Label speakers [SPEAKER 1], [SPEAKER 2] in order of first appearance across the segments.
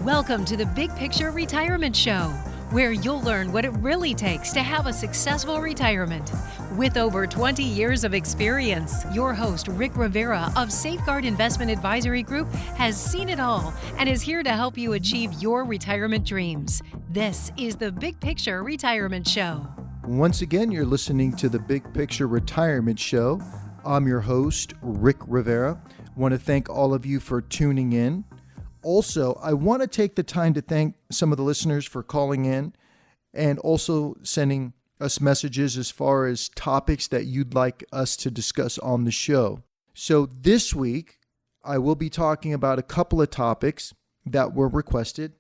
[SPEAKER 1] Welcome to the Big Picture Retirement Show, where you'll learn what it really takes to have a successful retirement. With over 20 years of experience, your host, Rick Rivera of Safeguard Investment Advisory Group, has seen it all and is here to help you achieve your retirement dreams. This is the Big Picture Retirement Show.
[SPEAKER 2] Once again, you're listening to the Big Picture Retirement Show. I'm your host, Rick Rivera. I want to thank all of you for tuning in. Also, I want to take the time to thank some of the listeners for calling in and also sending us messages as far as topics that you'd like us to discuss on the show. So this week, I will be talking about a couple of topics that were requested.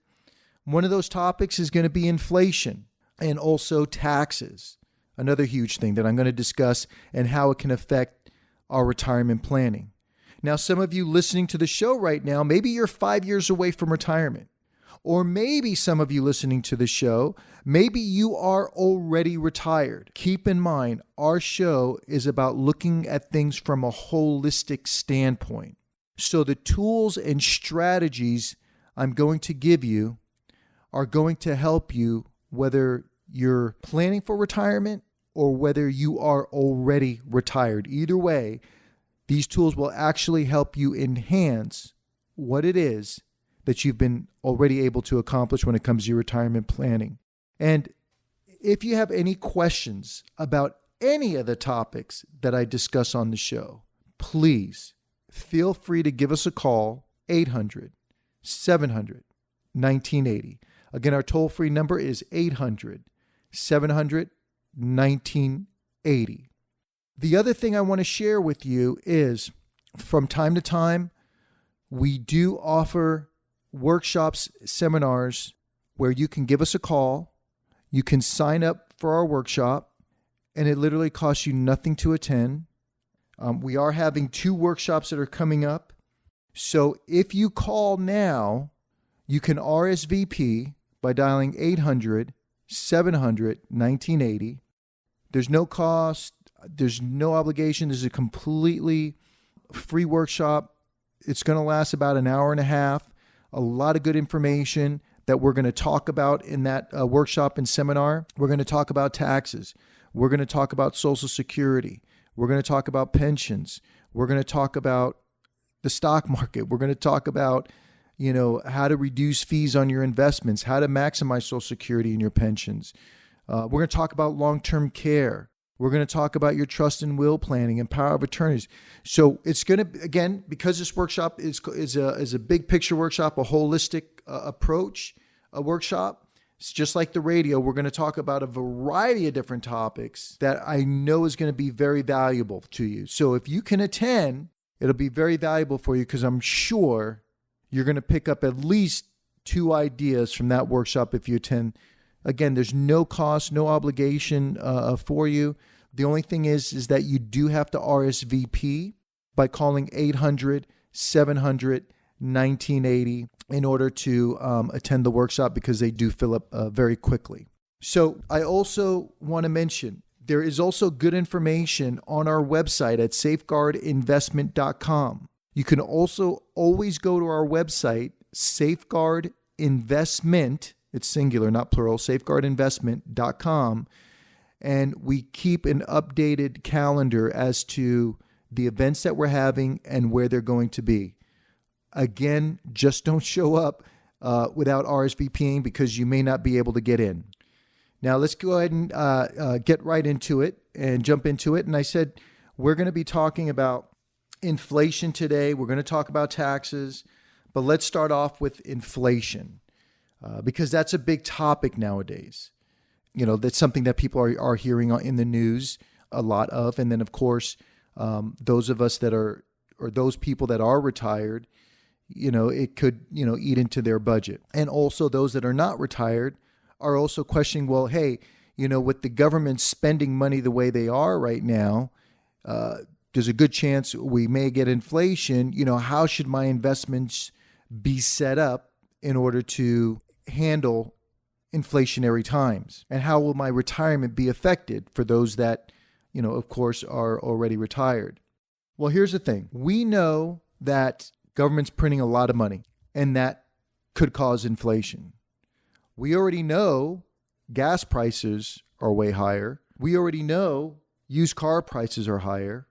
[SPEAKER 2] One of those topics is going to be inflation and also taxes, another huge thing that I'm going to discuss and how it can affect our retirement planning. Now, some of you listening to the show right now, maybe you're 5 years away from retirement. Or maybe some of you listening to the show, maybe you are already retired. Keep in mind, our show is about looking at things from a holistic standpoint. So the tools and strategies I'm going to give you are going to help you whether you're planning for retirement or whether you are already retired. Either way, these tools will actually help you enhance what it is that you've been already able to accomplish when it comes to your retirement planning. And if you have any questions about any of the topics that I discuss on the show, please feel free to give us a call, 800-700-1980. Again, our toll-free number is 800-700-1980. The other thing I want to share with you is from time to time, we do offer workshops, seminars where you can give us a call. You can sign up for our workshop, and it literally costs you nothing to attend. We are having 2 workshops that are coming up. So if you call now, you can RSVP by dialing 800-700-1980. There's no cost. There's no obligation. This is a completely free workshop. It's going to last about an hour and a half. A lot of good information that we're going to talk about in that workshop and seminar. We're going to talk about taxes. We're going to talk about Social Security. We're going to talk about pensions. We're going to talk about the stock market. We're going to talk about, how to reduce fees on your investments, how to maximize Social Security and your pensions. We're going to talk about long-term care. We're going to talk about your trust and will planning and power of attorneys. So it's going to, again, because this workshop is a big picture workshop, a holistic approach, a workshop. It's just like the radio. We're going to talk about a variety of different topics that I know is going to be very valuable to you. So if you can attend, it'll be very valuable for you because I'm sure you're going to pick up at least 2 ideas from that workshop if you attend. Again, there's no cost, no obligation for you. The only thing is that you do have to RSVP by calling 800-700-1980 in order to attend the workshop because they do fill up very quickly. So I also want to mention, there is also good information on our website at safeguardinvestment.com. You can also always go to our website, Safeguard Investment, it's singular, not plural, safeguardinvestment.com. And we keep an updated calendar as to the events that we're having and where they're going to be. Again, just don't show up without RSVPing because you may not be able to get in. Now, let's go ahead and get right into it and jump into it. And I said, we're going to be talking about inflation today. We're going to talk about taxes, but let's start off with inflation. Because that's a big topic nowadays. That's something that people are hearing in the news a lot of. And then, of course, those of us that are, or those people that are retired, it could, eat into their budget. And also those that are not retired are also questioning, well, hey, with the government spending money the way they are right now, there's a good chance we may get inflation. How should my investments be set up in order to handle inflationary times? And how will my retirement be affected for those that, of course, are already retired? Well, here's the thing. We know that government's printing a lot of money and that could cause inflation. We already know gas prices are way higher. We already know used car prices are higher.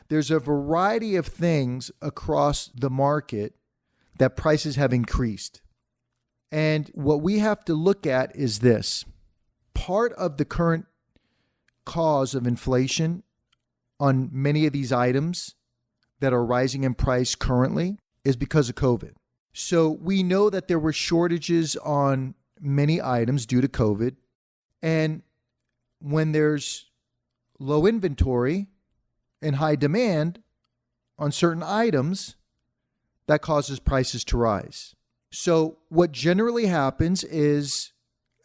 [SPEAKER 2] There's a variety of things across the market that prices have increased. And what we have to look at is this. Part of the current cause of inflation on many of these items that are rising in price currently is because of COVID. So we know that there were shortages on many items due to COVID. And when there's low inventory and high demand on certain items, that causes prices to rise. So what generally happens is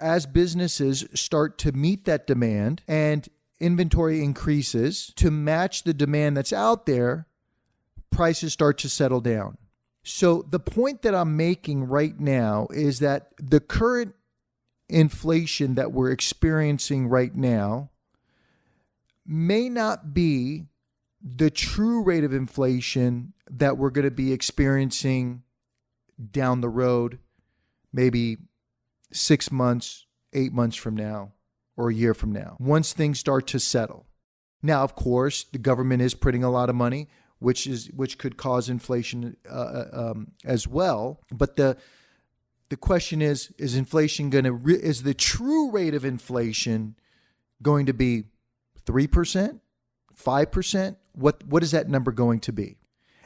[SPEAKER 2] as businesses start to meet that demand and inventory increases to match the demand that's out there, prices start to settle down. So the point that I'm making right now is that the current inflation that we're experiencing right now may not be the true rate of inflation that we're going to be experiencing down the road, maybe 6 months, 8 months from now, or a year from now, once things start to settle. Now, of course, the government is printing a lot of money, which could cause inflation as well. But the question is inflation is the true rate of inflation going to be 3%, 5%? What is that number going to be?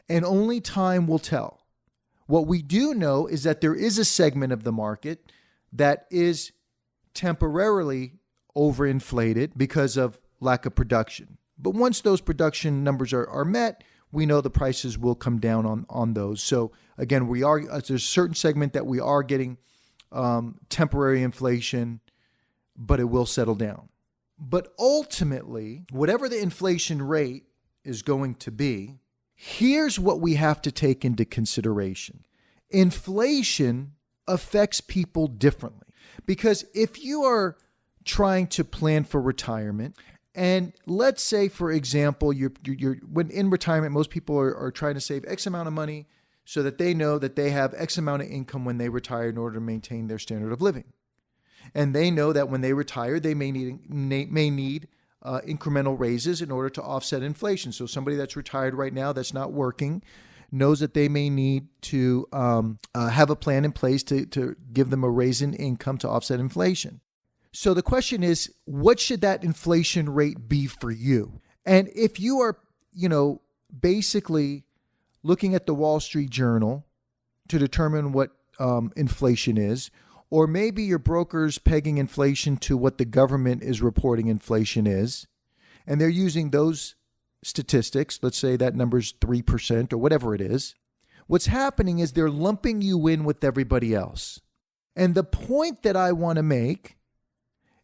[SPEAKER 2] And only time will tell. What we do know is that there is a segment of the market that is temporarily overinflated because of lack of production. But once those production numbers are met, we know the prices will come down on those. So again, there's a certain segment that we are getting temporary inflation, but it will settle down. But ultimately, whatever the inflation rate is going to be, here's what we have to take into consideration. Inflation affects people differently. Because if you are trying to plan for retirement, and let's say, for example, when in retirement, most people are trying to save X amount of money so that they know that they have X amount of income when they retire in order to maintain their standard of living. And they know that when they retire, they may need incremental raises in order to offset inflation. So somebody that's retired right now that's not working knows that they may need to have a plan in place to give them a raise in income to offset inflation. So the question is, what should that inflation rate be for you? And if you are, basically looking at the Wall Street Journal to determine what inflation is, or maybe your broker's pegging inflation to what the government is reporting inflation is, and they're using those statistics, let's say that number's 3% or whatever it is, what's happening is they're lumping you in with everybody else. And the point that I want to make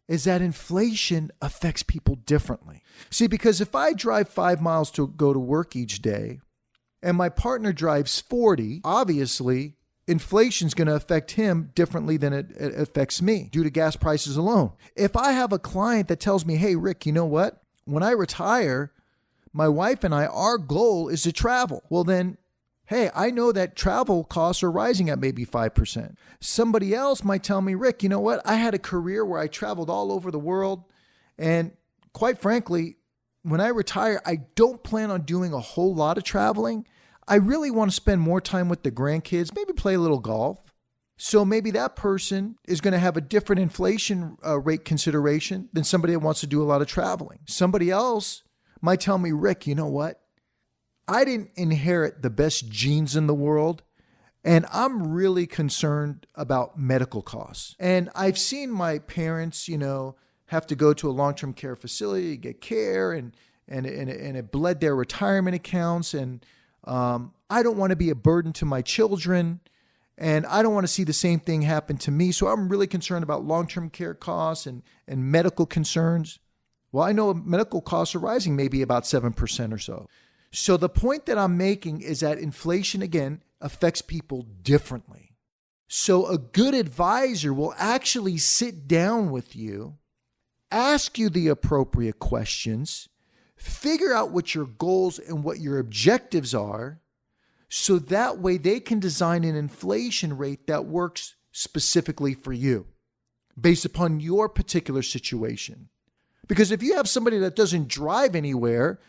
[SPEAKER 2] is that inflation affects people differently. See, because if I drive 5 miles to go to work each day and my partner drives 40, obviously inflation's going to affect him differently than it affects me due to gas prices alone. If I have a client that tells me, hey, Rick, you know what? When I retire, my wife and I, our goal is to travel. Well, then, hey, I know that travel costs are rising at maybe 5%. Somebody else might tell me, Rick, you know what? I had a career where I traveled all over the world. And quite frankly, when I retire, I don't plan on doing a whole lot of traveling. I really want to spend more time with the grandkids, maybe play a little golf. So maybe that person is going to have a different inflation rate consideration than somebody that wants to do a lot of traveling. Somebody else might tell me, Rick, you know what? I didn't inherit the best genes in the world, and I'm really concerned about medical costs. And I've seen my parents, have to go to a long-term care facility to get care, and it bled their retirement accounts. And I don't want to be a burden to my children, and I don't want to see the same thing happen to me. So I'm really concerned about long-term care costs and medical concerns. Well, I know medical costs are rising maybe about 7% or so. So the point that I'm making is that inflation, again, affects people differently. So a good advisor will actually sit down with you, ask you the appropriate questions, figure out what your goals and what your objectives are So that way they can design an inflation rate that works specifically for you based upon your particular situation. Because if you have somebody that doesn't drive anywhere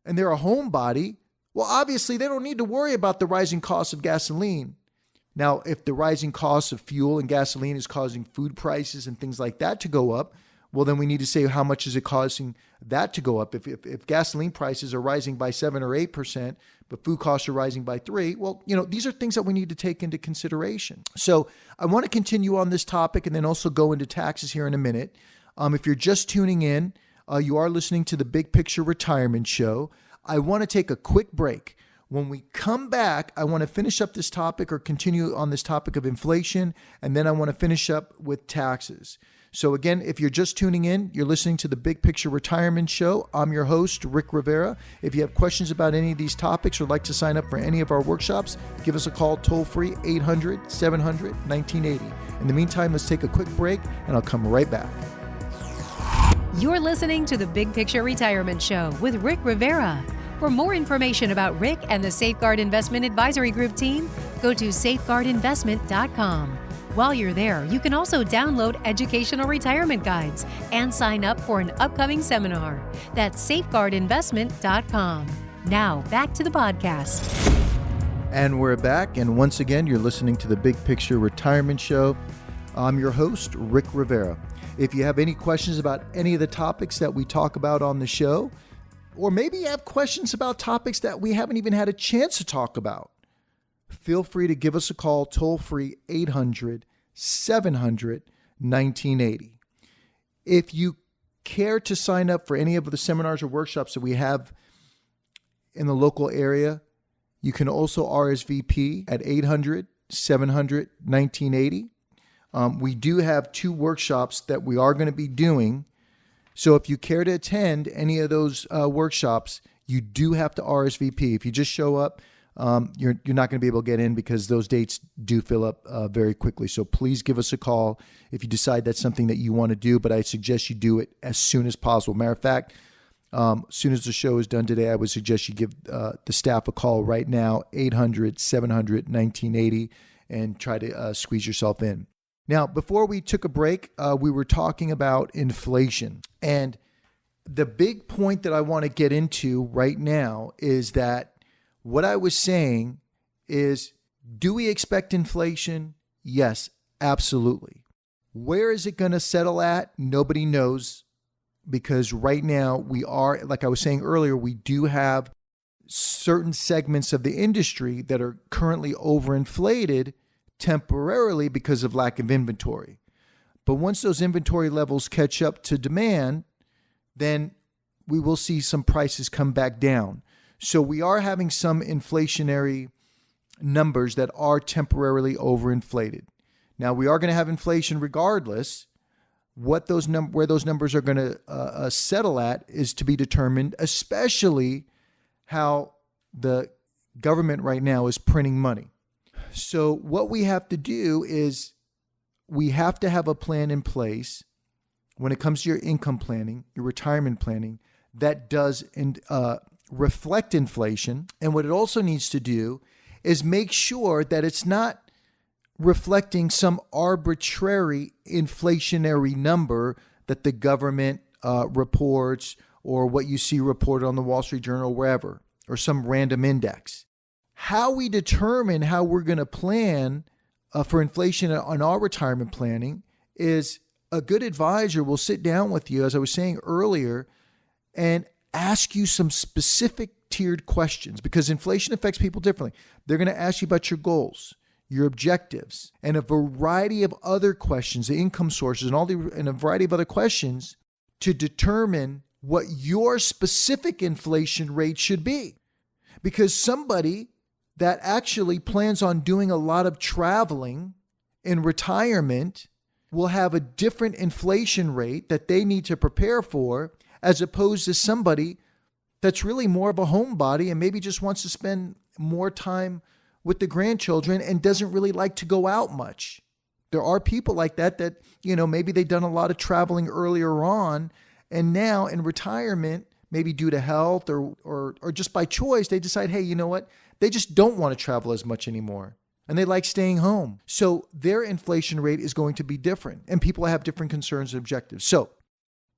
[SPEAKER 2] and they're a homebody, well, obviously they don't need to worry about the rising cost of gasoline. Now, if the rising cost of fuel and gasoline is causing food prices and things like that to go up, well, then we need to say how much is it causing that to go up. If gasoline prices are rising by 7 or 8%, but food costs are rising by 3, well, these are things that we need to take into consideration. So I want to continue on this topic and then also go into taxes here in a minute. If you're just tuning in, you are listening to the Big Picture Retirement Show. I want to take a quick break. When we come back, I want to finish up this topic or continue on this topic of inflation, and then I want to finish up with taxes. So again, if you're just tuning in, you're listening to the Big Picture Retirement Show. I'm your host, Rick Rivera. If you have questions about any of these topics or like to sign up for any of our workshops, give us a call toll-free, 800-700-1980. In the meantime, let's take a quick break, and I'll come right back.
[SPEAKER 1] You're listening to the Big Picture Retirement Show with Rick Rivera. For more information about Rick and the Safeguard Investment Advisory Group team, go to safeguardinvestment.com. While you're there, you can also download educational retirement guides and sign up for an upcoming seminar. That's safeguardinvestment.com. Now, back to the podcast.
[SPEAKER 2] And we're back, and once again, you're listening to the Big Picture Retirement Show. I'm your host, Rick Rivera. If you have any questions about any of the topics that we talk about on the show, or maybe you have questions about topics that we haven't even had a chance to talk about, feel free to give us a call toll-free, 800-700-1980. If you care to sign up for any of the seminars or workshops that we have in the local area, you can also RSVP at 800-700-1980. We do have 2 workshops that we are going to be doing. So if you care to attend any of those workshops, you do have to RSVP. If you just show up, you're not going to be able to get in because those dates do fill up very quickly. So please give us a call if you decide that's something that you want to do, but I suggest you do it as soon as possible. Matter of fact, as soon as the show is done today, I would suggest you give the staff a call right now, 800-700-1980, and try to squeeze yourself in. Now, before we took a break, we were talking about inflation. And the big point that I want to get into right now is that what I was saying is, do we expect inflation? Yes, absolutely. Where is it going to settle at? Nobody knows, because right now we are, like I was saying earlier, we do have certain segments of the industry that are currently overinflated temporarily because of lack of inventory. But once those inventory levels catch up to demand, then we will see some prices come back down. So we are having some inflationary numbers that are temporarily overinflated. Now, we are going to have inflation regardless. Where those numbers are going to settle at is to be determined, especially how the government right now is printing money. So what we have to do is we have to have a plan in place when it comes to your income planning, your retirement planning, that does reflect inflation. And what it also needs to do is make sure that it's not reflecting some arbitrary inflationary number that the government reports, or what you see reported on the Wall Street Journal, or wherever, or some random index. How we determine how we're going to plan for inflation on our retirement planning is a good advisor will sit down with you, as I was saying earlier, and ask you some specific tiered questions, because inflation affects people differently. They're going to ask you about your goals, your objectives, and a variety of other questions, the income sources, and a variety of other questions to determine what your specific inflation rate should be. Because somebody that actually plans on doing a lot of traveling in retirement will have a different inflation rate that they need to prepare for, as opposed to somebody that's really more of a homebody and maybe just wants to spend more time with the grandchildren and doesn't really like to go out much. There are people like that, maybe they've done a lot of traveling earlier on, and now in retirement, maybe due to health or just by choice, they decide, hey, you know what? they just don't want to travel as much anymore. And they like staying home. So their inflation rate is going to be different. And people have different concerns and objectives. So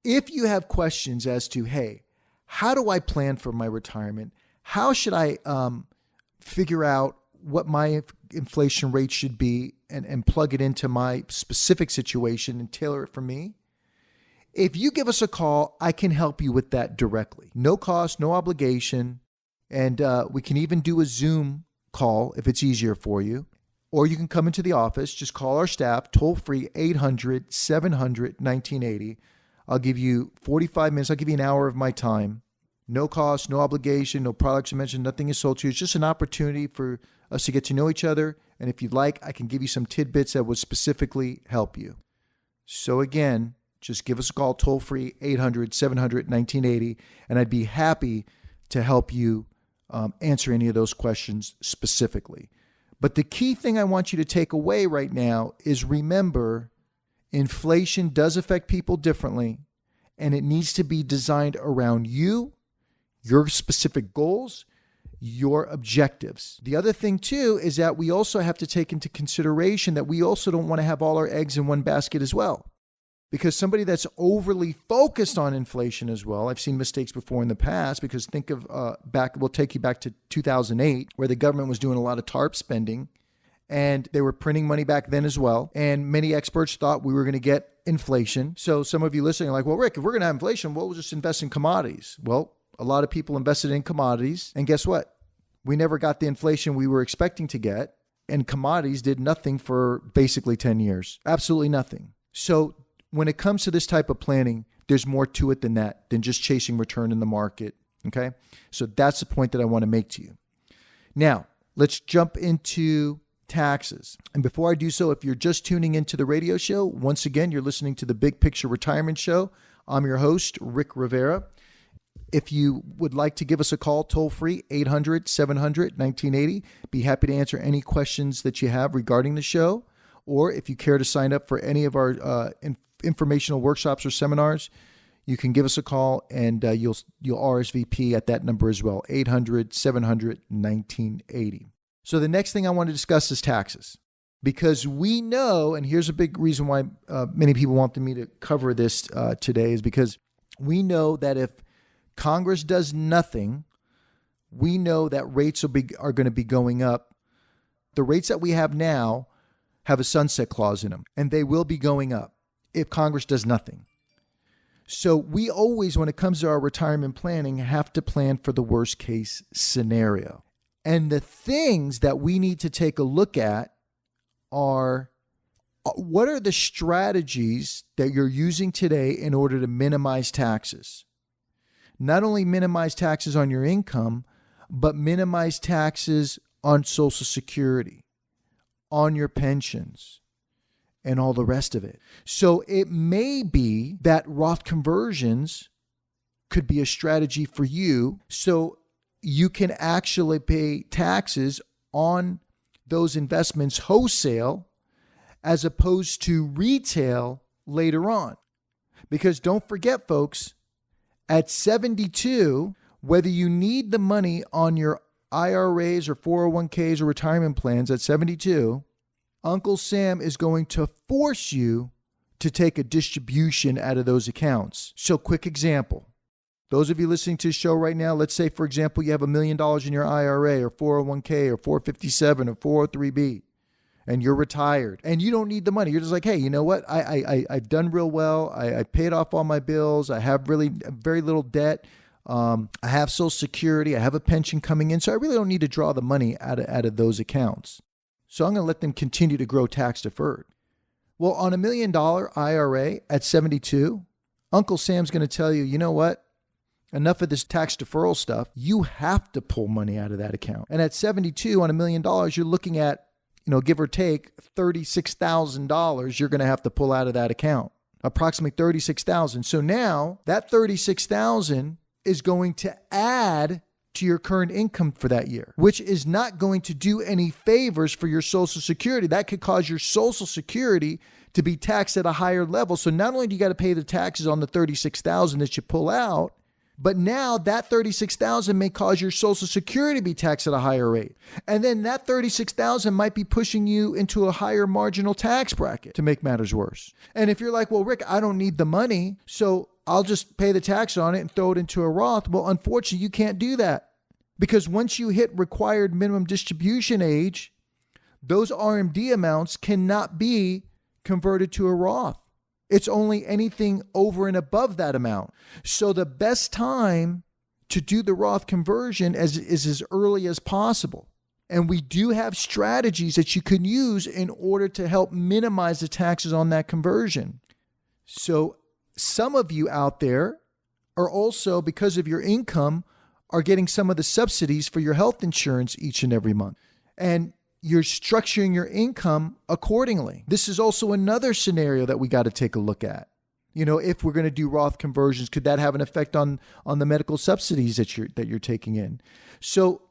[SPEAKER 2] if you have questions as to, hey, how do I plan for my retirement? How should I figure out what my inflation rate should be and plug it into my specific situation and tailor it for me? If you give us a call, I can help you with that directly. No cost, no obligation. And we can even do a Zoom call if it's easier for you. Or you can come into the office, just call our staff, toll free 800-700-1980. I'll give you 45 minutes. I'll give you an hour of my time. No cost, no obligation, no products you mentioned, nothing is sold to you. It's just an opportunity for us to get to know each other. And if you'd like, I can give you some tidbits that would specifically help you. So again, just give us a call, toll free, 800-700-1980. And I'd be happy to help you answer any of those questions specifically. But the key thing I want you to take away right now is remember, inflation does affect people differently, and it needs to be designed around you, your specific goals, your objectives. The other thing too is that we also have to take into consideration that we also don't want to have all our eggs in one basket as well. Because somebody that's overly focused on inflation as well, I've seen mistakes before in the past, because think of we'll take you back to 2008, where the government was doing a lot of TARP spending, and they were printing money back then as well. And many experts thought we were going to get inflation. So some of you listening are like, well, Rick, if we're going to have inflation, we'll just invest in commodities. Well, a lot of people invested in commodities, and guess what? We never got the inflation we were expecting to get, and commodities did nothing for basically 10 years. Absolutely nothing. So when it comes to this type of planning, there's more to it than that, than just chasing return in the market, okay? So that's the point that I want to make to you. Now, let's jump into taxes. And before I do so, if you're just tuning into the radio show, once again, you're listening to the Big Picture Retirement Show. I'm your host, Rick Rivera. If you would like to give us a call, toll free, 800-700-1980. Be happy to answer any questions that you have regarding the show. Or if you care to sign up for any of our informational workshops or seminars, you can give us a call, and you'll RSVP at that number as well, 800-700-1980. So the next thing I want to discuss is taxes, because we know, and here's a big reason why many people wanted me to cover this today, is because we know that if Congress does nothing, we know that rates are going to be going up. The rates that we have now have a sunset clause in them, and they will be going up if Congress does nothing. So we always, when it comes to our retirement planning, have to plan for the worst case scenario. And the things that we need to take a look at are, what are the strategies that you're using today in order to minimize taxes? Not only minimize taxes on your income, but minimize taxes on Social Security, on your pensions, and all the rest of it. So it may be that Roth conversions could be a strategy for you, so you can actually pay taxes on those investments wholesale as opposed to retail later on. Because don't forget, folks, at 72, whether you need the money on your IRAs or 401ks or retirement plans at 72, Uncle Sam is going to force you to take a distribution out of those accounts. So quick example. Those of you listening to the show right now, let's say, for example, you have $1 million in your IRA or 401k or 457 or 403b, and you're retired and you don't need the money. You're just like, hey, you know what? I've done real well. I paid off all my bills. I have really very little debt. I have Social Security. I have a pension coming in. So I really don't need to draw the money out of those accounts. So I'm going to let them continue to grow tax deferred. Well, on $1 million IRA at 72, Uncle Sam's going to tell you, you know what? Enough of this tax deferral stuff. You have to pull money out of that account. And at 72 on $1 million, you're looking at, give or take $36,000 you're going to have to pull out of that account. Approximately $36,000. So now that $36,000 is going to add to your current income for that year, which is not going to do any favors for your Social Security. That could cause your Social Security to be taxed at a higher level. So not only do you got to pay the taxes on the $36,000 that you pull out, But now that $36,000 may cause your Social Security to be taxed at a higher rate. And then that $36,000 might be pushing you into a higher marginal tax bracket to make matters worse. And if you're like, well, Rick, I don't need the money, so I'll just pay the tax on it and throw it into a Roth. Well, unfortunately, you can't do that because once you hit required minimum distribution age, those RMD amounts cannot be converted to a Roth. It's only anything over and above that amount. So the best time to do the Roth conversion is as early as possible. And we do have strategies that you can use in order to help minimize the taxes on that conversion. So some of you out there are also, because of your income, are getting some of the subsidies for your health insurance each and every month. And you're structuring your income accordingly. This is also another scenario that we got to take a look at. You know, if we're going to do Roth conversions, could that have an effect on the medical subsidies that you're taking in? So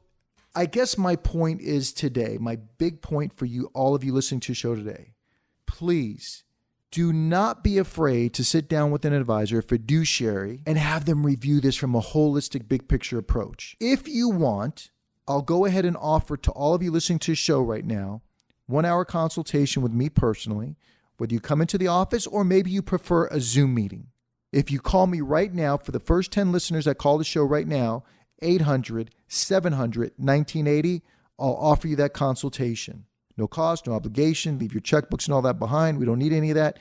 [SPEAKER 2] I guess my point is today, my big point for you, all of you listening to the show today, please do not be afraid to sit down with an advisor, a fiduciary, and have them review this from a holistic, big picture approach. If you want, I'll go ahead and offer to all of you listening to the show right now, 1-hour consultation with me personally, whether you come into the office or maybe you prefer a Zoom meeting. If you call me right now, for the first 10 listeners that call the show right now, 800-700-1980, I'll offer you that consultation. No cost, no obligation, leave your checkbooks and all that behind. We don't need any of that.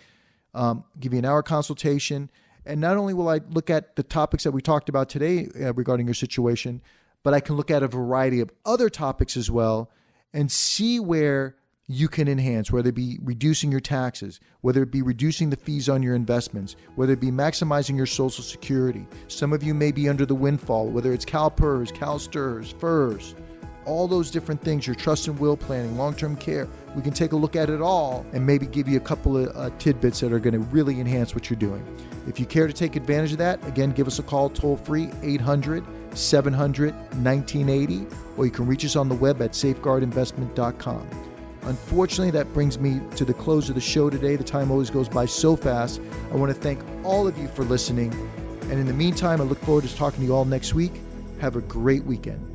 [SPEAKER 2] Give you an hour consultation. And not only will I look at the topics that we talked about today regarding your situation, but I can look at a variety of other topics as well and see where you can enhance, whether it be reducing your taxes, whether it be reducing the fees on your investments, whether it be maximizing your Social Security. Some of you may be under the windfall, whether it's CalPERS, CalSTRS, FERS, all those different things, your trust and will planning, long-term care. We can take a look at it all and maybe give you a couple of tidbits that are going to really enhance what you're doing. If you care to take advantage of that, again, give us a call toll-free, 800-700-1980, or you can reach us on the web at safeguardinvestment.com. Unfortunately, that brings me to the close of the show today. The time always goes by so fast. I want to thank all of you for listening. And in the meantime, I look forward to talking to you all next week. Have a great weekend.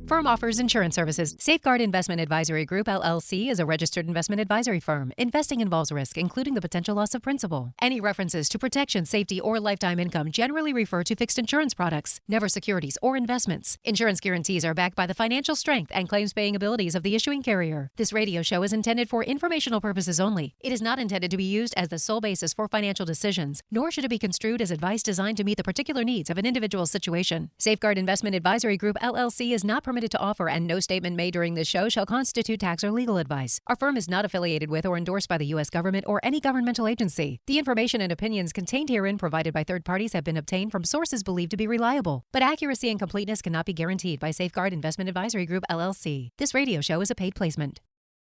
[SPEAKER 1] Firm offers insurance services. Safeguard Investment Advisory Group, LLC, is a registered investment advisory firm. Investing involves risk, including the potential loss of principal. Any references to protection, safety, or lifetime income generally refer to fixed insurance products, never securities or investments. Insurance guarantees are backed by the financial strength and claims-paying abilities of the issuing carrier. This radio show is intended for informational purposes only. It is not intended to be used as the sole basis for financial decisions, nor should it be construed as advice designed to meet the particular needs of an individual's situation. Safeguard Investment Advisory Group, LLC, is not permitted to offer, and no statement made during this show shall constitute tax or legal advice. Our firm is not affiliated with or endorsed by the U.S. government or any governmental agency. The information and opinions contained herein provided by third parties have been obtained from sources believed to be reliable, but accuracy and completeness cannot be guaranteed by Safeguard Investment Advisory Group, LLC. This radio show is a paid placement.